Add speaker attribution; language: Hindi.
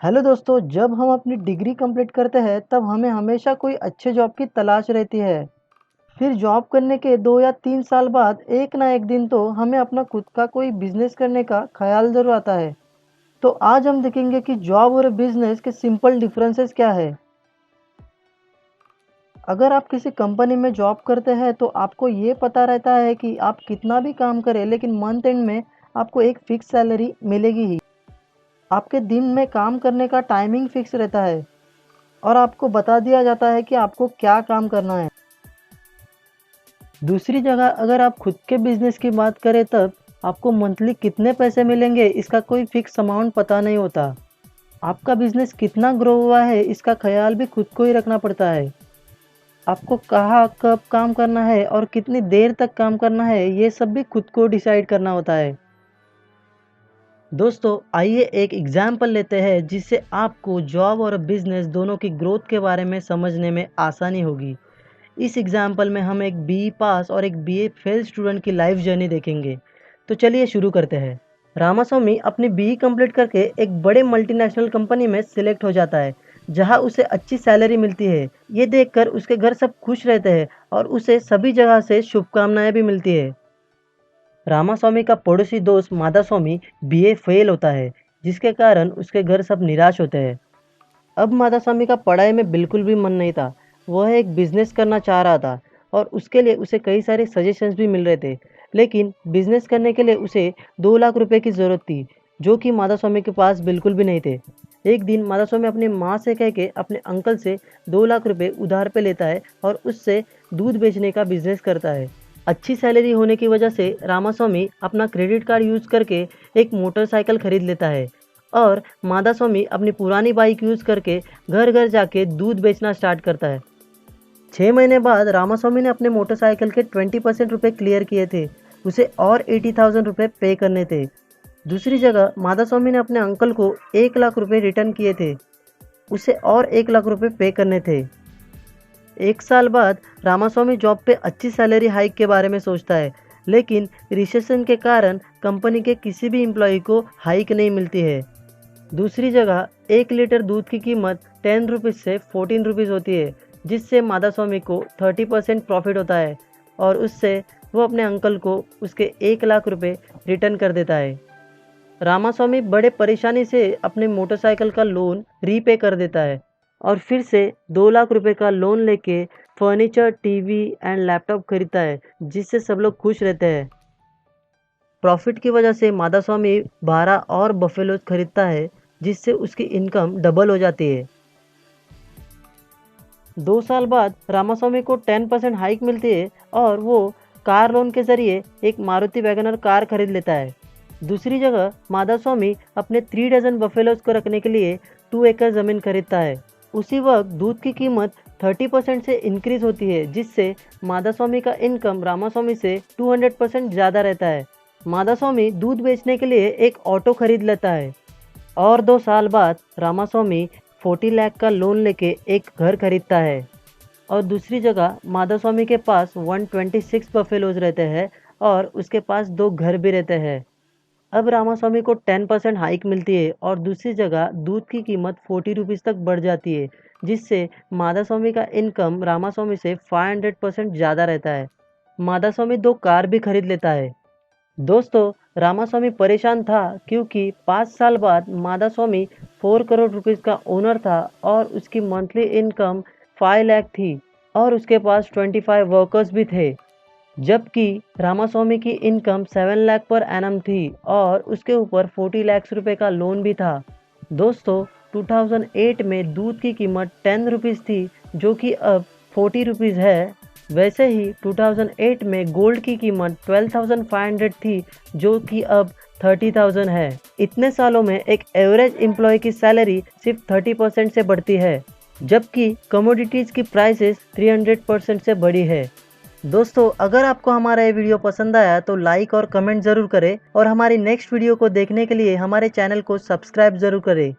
Speaker 1: हेलो दोस्तों, जब हम अपनी डिग्री कंप्लीट करते हैं तब हमें हमेशा कोई अच्छे जॉब की तलाश रहती है। फिर जॉब करने के 2 या 3 साल बाद एक ना एक दिन तो हमें अपना खुद का कोई बिजनेस करने का ख्याल ज़रूर आता है। तो आज हम देखेंगे कि जॉब और बिजनेस के सिंपल डिफरेंसेस क्या है। अगर आप किसी कंपनी में जॉब करते हैं तो आपको ये पता रहता है कि आप कितना भी काम करें लेकिन मंथ एंड में आपको एक फिक्स सैलरी मिलेगी ही। आपके दिन में काम करने का टाइमिंग फिक्स रहता है और आपको बता दिया जाता है कि आपको क्या काम करना है। दूसरी जगह अगर आप खुद के बिजनेस की बात करें तब आपको मंथली कितने पैसे मिलेंगे इसका कोई फिक्स अमाउंट पता नहीं होता। आपका बिजनेस कितना ग्रो हुआ है इसका ख्याल भी खुद को ही रखना पड़ता है। आपको कहाँ कब काम करना है और कितनी देर तक काम करना है ये सब भी खुद को डिसाइड करना होता है। दोस्तों आइए एक एग्जाम्पल लेते हैं जिससे आपको जॉब और बिजनेस दोनों की ग्रोथ के बारे में समझने में आसानी होगी। इस एग्जाम्पल में हम एक बीई पास और एक बीए फेल स्टूडेंट की लाइफ जर्नी देखेंगे। तो चलिए शुरू करते हैं। रामास्वामी अपनी बीई कंप्लीट करके एक बड़े मल्टीनेशनल कंपनी में सिलेक्ट हो जाता है जहां उसे अच्छी सैलरी मिलती है। ये देखकर उसके घर सब खुश रहते हैं और उसे सभी जगह से शुभकामनाएं भी मिलती है। रामास्वामी का पड़ोसी दोस्त माधास्वामी बीए फेल होता है जिसके कारण उसके घर सब निराश होते हैं। अब माधास्वामी का पढ़ाई में बिल्कुल भी मन नहीं था। वह एक बिजनेस करना चाह रहा था और उसके लिए उसे कई सारे सजेशंस भी मिल रहे थे। लेकिन बिजनेस करने के लिए उसे 2 लाख रुपए की ज़रूरत थी जो कि माधास्वामी के पास बिल्कुल भी नहीं थे। एक दिन माधास्वामी अपनी माँ से कह के अपने अंकल से 2 लाख रुपए उधार पे लेता है और उससे दूध बेचने का बिजनेस करता है। अच्छी सैलरी होने की वजह से रामास्वामी अपना क्रेडिट कार्ड यूज़ करके एक मोटरसाइकिल खरीद लेता है और माधास्वामी अपनी पुरानी बाइक यूज़ करके घर घर जाके दूध बेचना स्टार्ट करता है। 6 महीने बाद रामास्वामी ने अपने मोटरसाइकिल के 20% रुपये क्लियर किए थे। उसे और 80,000 रुपये पे करने थे। दूसरी जगह माधास्वामी ने अपने अंकल को 1 लाख रुपये रिटर्न किए थे। उसे और 1 लाख रुपये पे करने थे। 1 साल बाद रामास्वामी जॉब पे अच्छी सैलरी हाइक के बारे में सोचता है, लेकिन रिसेशन के कारण कंपनी के किसी भी एम्प्लॉय को हाइक नहीं मिलती है। दूसरी जगह 1 लीटर दूध की कीमत 10 रुपीज़ से 14 रुपीज़ होती है जिससे माधास्वामी को 30% प्रॉफिट होता है और उससे वो अपने अंकल को उसके 1 लाख रुपये रिटर्न कर देता है। रामास्वामी बड़े परेशानी से अपने मोटरसाइकिल का लोन रीपे कर देता है और फिर से 2 लाख रुपए का लोन लेके फर्नीचर, टीवी एंड लैपटॉप खरीदता है जिससे सब लोग खुश रहते हैं। प्रॉफिट की वजह से माधास्वामी 12 और बफेलोज खरीदता है जिससे उसकी इनकम डबल हो जाती है। 2 साल बाद रामास्वामी को 10% हाइक मिलती है और वो कार लोन के जरिए एक मारुति वैगनर कार खरीद लेता है। दूसरी जगह माधास्वामी अपने 3 डजन बफेलोज को रखने के लिए 2 एकड़ ज़मीन खरीदता है। उसी वक्त दूध की कीमत 30% से इंक्रीज होती है जिससे माधास्वामी का इनकम रामास्वामी से 200% ज़्यादा रहता है। माधास्वामी दूध बेचने के लिए एक ऑटो खरीद लेता है और 2 साल बाद रामास्वामी 40 लाख का लोन लेके एक घर खरीदता है। और दूसरी जगह माधास्वामी के पास 126 बफेलोज रहते हैं और उसके पास 2 घर भी रहते हैं। अब रामास्वामी को 10% हाइक मिलती है और दूसरी जगह दूध की कीमत 40 रुपीज़ तक बढ़ जाती है जिससे माधास्वामी का इनकम रामास्वामी से 500% ज़्यादा रहता है। माधास्वामी 2 कार भी खरीद लेता है। दोस्तों रामास्वामी परेशान था क्योंकि 5 साल बाद माधास्वामी 4 करोड़ रुपीज़ का ओनर था और उसकी मंथली इनकम 5 लाख थी और उसके पास 25 वर्कर्स भी थे, जबकि रामास्वामी की इनकम 7 लाख पर एनम थी और उसके ऊपर 40 लाख रुपए का लोन भी था। दोस्तों 2008 में दूध की कीमत 10 रुपीज़ थी जो कि अब 40 रुपीज़ है। वैसे ही 2008 में गोल्ड की कीमत 12,500 थी जो कि अब 30,000 है। इतने सालों में एक एवरेज एम्प्लॉय की सैलरी सिर्फ 30% से बढ़ती है, जबकि कमोडिटीज़ की प्राइसेस 300% से बढ़ी है। दोस्तों अगर आपको हमारा ये वीडियो पसंद आया तो लाइक और कमेंट ज़रूर करें और हमारी नेक्स्ट वीडियो को देखने के लिए हमारे चैनल को सब्सक्राइब ज़रूर करें।